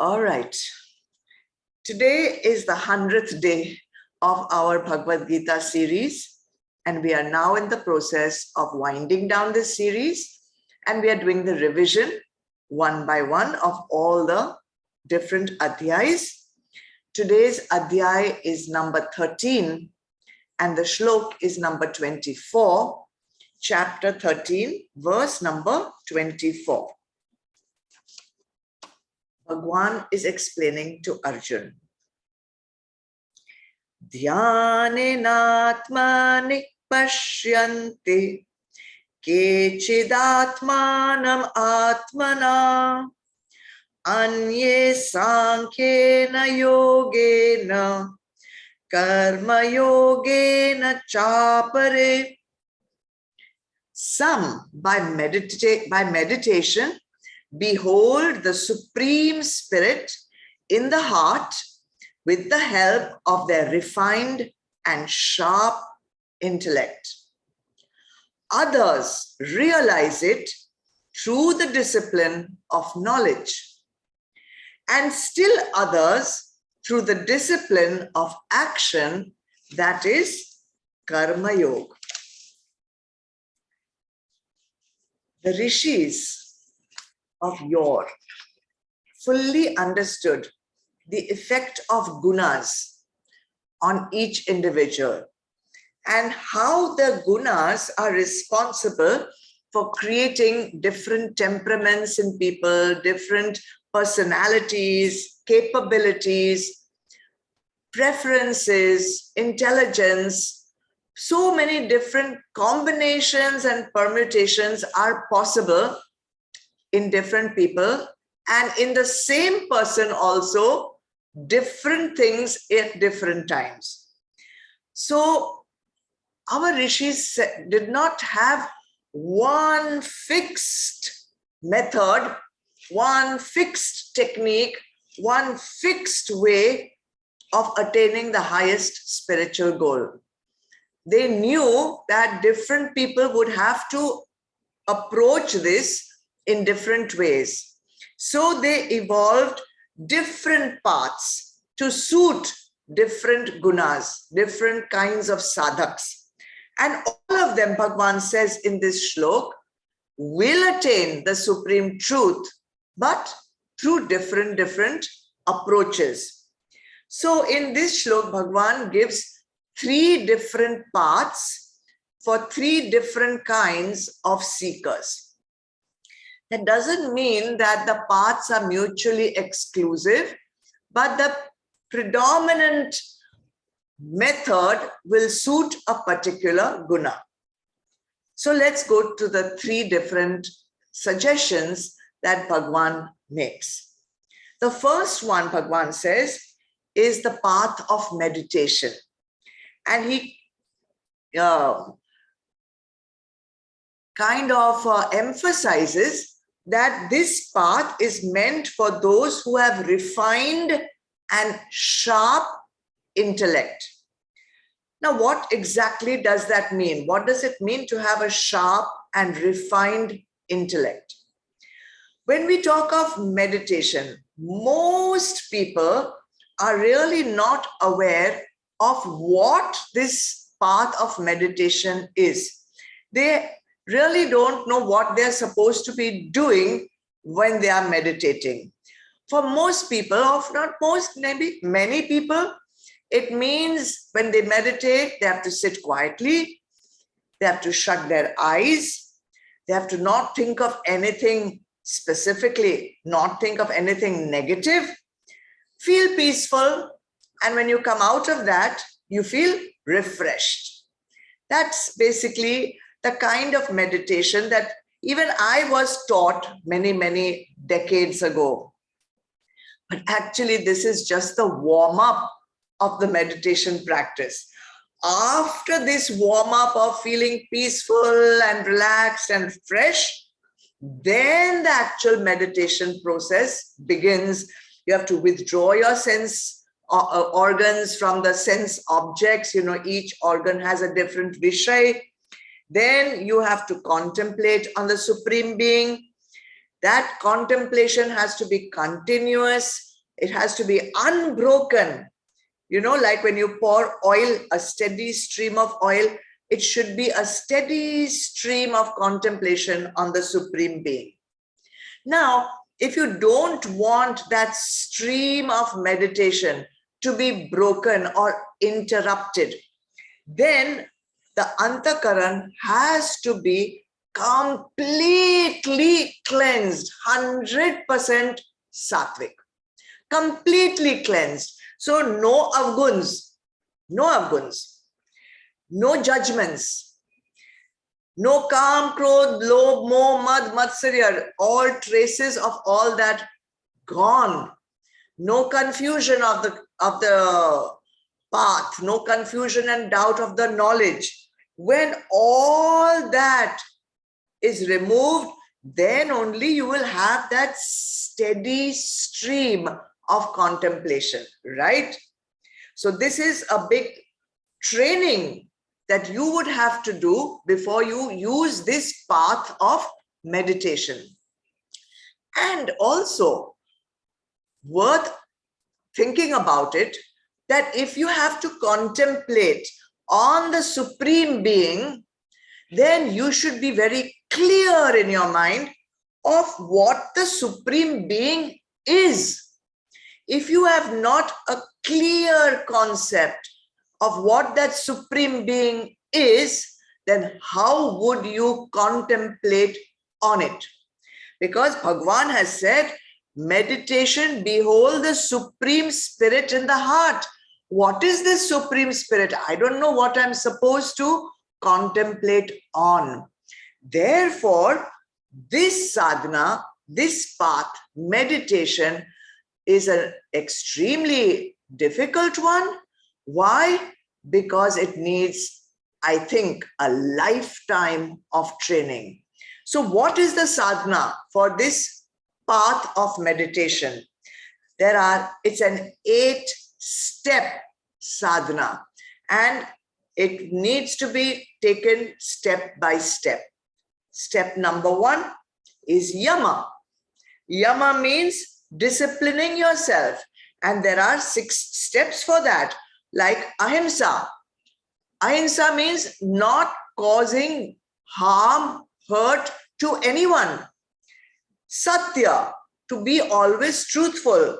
All right. Today is the 100th day of our Bhagavad Gita series, and we are now in the process of winding down this series, and we are doing the revision one by one of all the different adhyayas. Today's adhyay is number 13, and the shlok is number 24, chapter 13, verse number 24. Bhagwan is explaining to Arjun. Dhyanenatmani pashyanti kechidatmanam atmana anye sankhena yogena karma yogena chapare. Some by meditation behold the Supreme Spirit in the heart with the help of their refined and sharp intellect. Others realize it through the discipline of knowledge, and still others through the discipline of action, that is Karma Yoga. The rishis of yore fully understood the effect of gunas on each individual and how the gunas are responsible for creating different temperaments in people, different personalities, capabilities, preferences, intelligence. So many different combinations and permutations are possible in different people, and in the same person also, different things at different times. So our rishis did not have one fixed method, one fixed technique, one fixed way of attaining the highest spiritual goal. They knew that different people would have to approach this in different ways. So they evolved different paths to suit different gunas, different kinds of sadhaks. And all of them, Bhagwan says in this shlok, will attain the supreme truth, but through different approaches. So in this shlok, Bhagwan gives 3 different paths for 3 different kinds of seekers. That doesn't mean that the paths are mutually exclusive, but the predominant method will suit a particular guna. So let's go to the 3 different suggestions that Bhagwan makes. The first one, Bhagwan says, is the path of meditation. And he emphasizes that this path is meant for those who have refined and sharp intellect. Now, what exactly does that mean? What does it mean to have a sharp and refined intellect? When we talk of meditation, most people are really not aware of what this path of meditation is. They really don't know what they're supposed to be doing when they are meditating. For most people, if not most, maybe many people, it means when they meditate, they have to sit quietly, they have to shut their eyes, they have to not think of anything specifically, not think of anything negative, feel peaceful, and when you come out of that, you feel refreshed. That's basically the kind of meditation that even I was taught many decades ago. But actually, this is just the warm-up of the meditation practice. After this warm-up of feeling peaceful and relaxed and fresh, then the actual meditation process begins. You have to withdraw your sense organs from the sense objects. You know, each organ has a different vishay. Then you have to contemplate on the Supreme Being. That contemplation has to be continuous. It has to be unbroken. You know, like when you pour oil, a steady stream of oil, it should be a steady stream of contemplation on the Supreme Being. Now, if you don't want that stream of meditation to be broken or interrupted, then the antakaran has to be completely cleansed, 100% sattvic, completely cleansed. So no avguns, no judgments, no kam, krodh, lobh, moh, mad, matsarya, all traces of all that gone. No confusion of the path, no confusion and doubt of the knowledge. When all that is removed, then only you will have that steady stream of contemplation, right? So this is a big training that you would have to do before you use this path of meditation. And also worth thinking about it, that if you have to contemplate on the Supreme Being, then you should be very clear in your mind of what the Supreme Being is. If you have not a clear concept of what that Supreme Being is, then how would you contemplate on it? Because Bhagwan has said, meditation, behold the Supreme Spirit in the heart. What is this Supreme Spirit? I don't know what I'm supposed to contemplate on. Therefore, this sadhana, this path, meditation, is an extremely difficult one. Why? Because it needs, I think, a lifetime of training. So what is the sadhana for this path of meditation? It's an 8-step sadhana, and it needs to be taken step by step. Step number 1 is yama. Yama means disciplining yourself, and there are 6 steps for that, like ahimsa. Ahimsa means not causing harm, hurt to anyone. Satya, to be always truthful,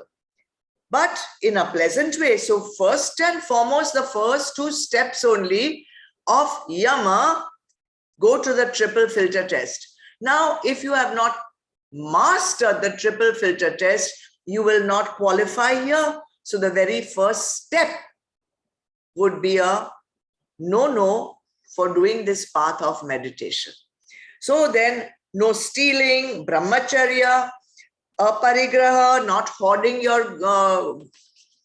but in a pleasant way. So first and foremost, the first 2 steps only of yama go to the triple filter test. Now, if you have not mastered the triple filter test, you will not qualify here. So the very first step would be a no for doing this path of meditation. So then, no stealing, brahmacharya, aparigraha, not hoarding your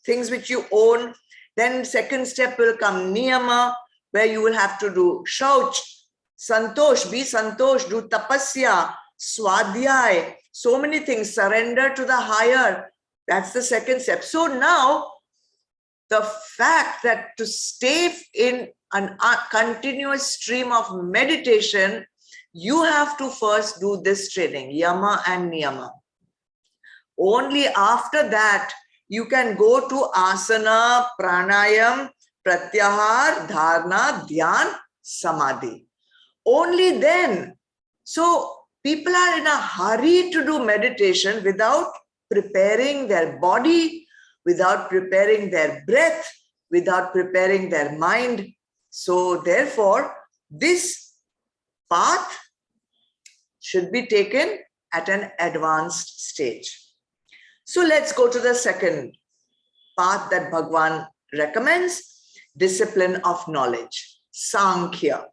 things which you own. Then second step will come niyama, where you will have to do shauch, santosh, be santosh, do tapasya, swadhyay, so many things, surrender to the higher. That's the second step. So now, the fact that to stay in a continuous stream of meditation, you have to first do this training, yama and niyama. Only after that, you can go to asana, pranayam, pratyahar, dharana, dhyan, samadhi. Only then. So people are in a hurry to do meditation without preparing their body, without preparing their breath, without preparing their mind. So therefore, this path should be taken at an advanced stage. So let's go to the second path that Bhagwan recommends, discipline of knowledge, Sankhya.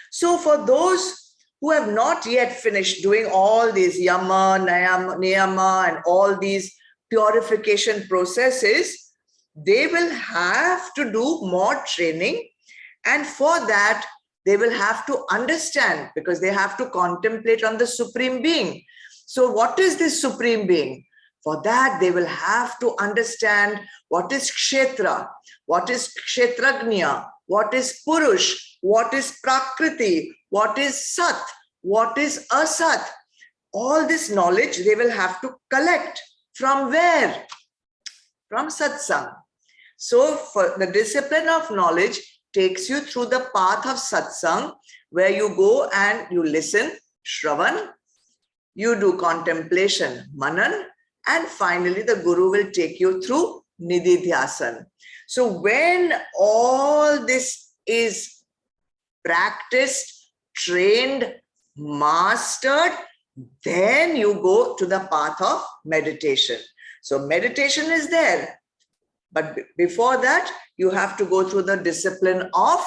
So for those who have not yet finished doing all these yama, niyama, and all these purification processes, they will have to do more training. And for that, they will have to understand, because they have to contemplate on the Supreme Being. So what is this Supreme Being? For that, they will have to understand what is kshetra, what is kshetragnya, what is purush, what is prakriti, what is sat, what is asat. All this knowledge they will have to collect. From where? From satsang. So for the discipline of knowledge takes you through the path of satsang, where you go and you listen, shravan, you do contemplation, manan, and finally the guru will take you through nididhyasan. So when all this is practiced, trained, mastered, then you go to the path of meditation. So meditation is there, but before that, you have to go through the discipline of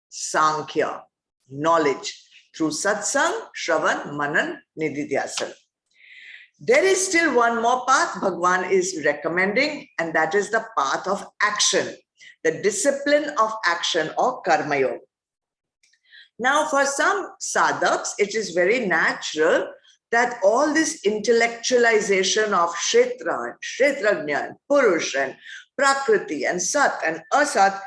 Sankhya, knowledge, through satsang, shravan, manan, nididhyasan. There is still one more path Bhagwan is recommending, and that is the path of action, the discipline of action or karma yoga. Now, for some sadhaks, it is very natural that all this intellectualization of kshetra, kshetrajna, purush, and prakriti, and sat and asat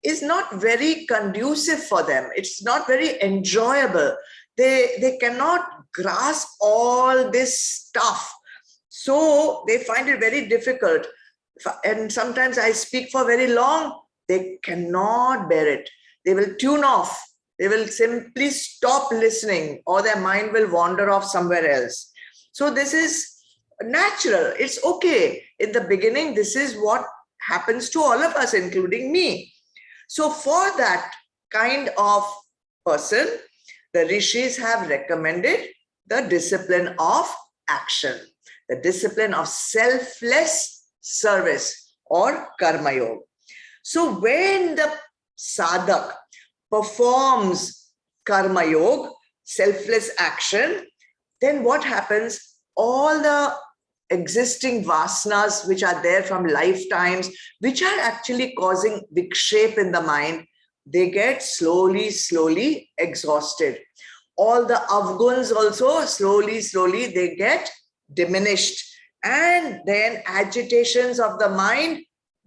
is not very conducive for them. It's not very enjoyable. They cannot grasp all this stuff. So they find it very difficult. And sometimes I speak for very long, they cannot bear it. They will tune off. They will simply stop listening, or their mind will wander off somewhere else. So this is natural. It's okay. In the beginning, this is what happens to all of us, including me. So for that kind of person, the rishis have recommended the discipline of action, the discipline of selfless service or karma yoga. So when the sadhak performs karma yoga, selfless action, then what happens? All the existing vasanas which are there from lifetimes, which are actually causing vikshep in the mind, they get slowly exhausted. All the avguns also slowly they get diminished, and then agitations of the mind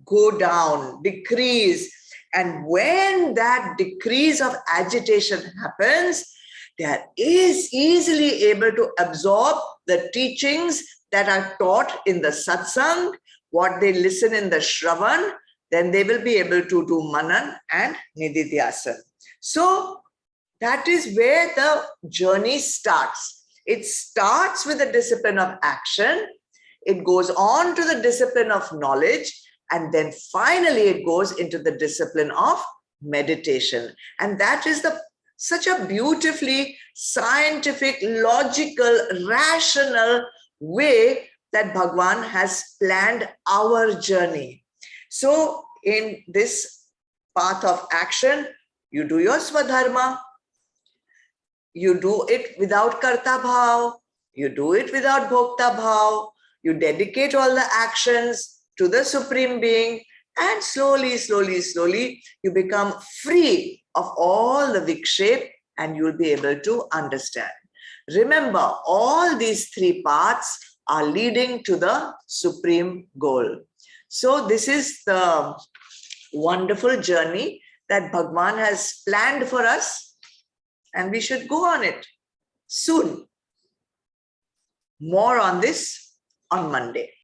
go down, decrease. And when that decrease of agitation happens, they are easily able to absorb the teachings that are taught in the satsang, what they listen in the shravan, then they will be able to do manan and nididhyasan. So that is where the journey starts. It starts with the discipline of action, it goes on to the discipline of knowledge, and then finally it goes into the discipline of meditation. And that is such a beautifully scientific, logical, rational way that Bhagwan has planned our journey. So in this path of action, you do your swadharma, you do it without karta bhav, you do it without bhokta bhav, you dedicate all the actions to the Supreme Being, and slowly you become free of all the vikshep, and you will be able to understand. Remember, all these three paths are leading to the supreme goal. So this is the wonderful journey that Bhagwan has planned for us, and we should go on it soon. More on this on Monday.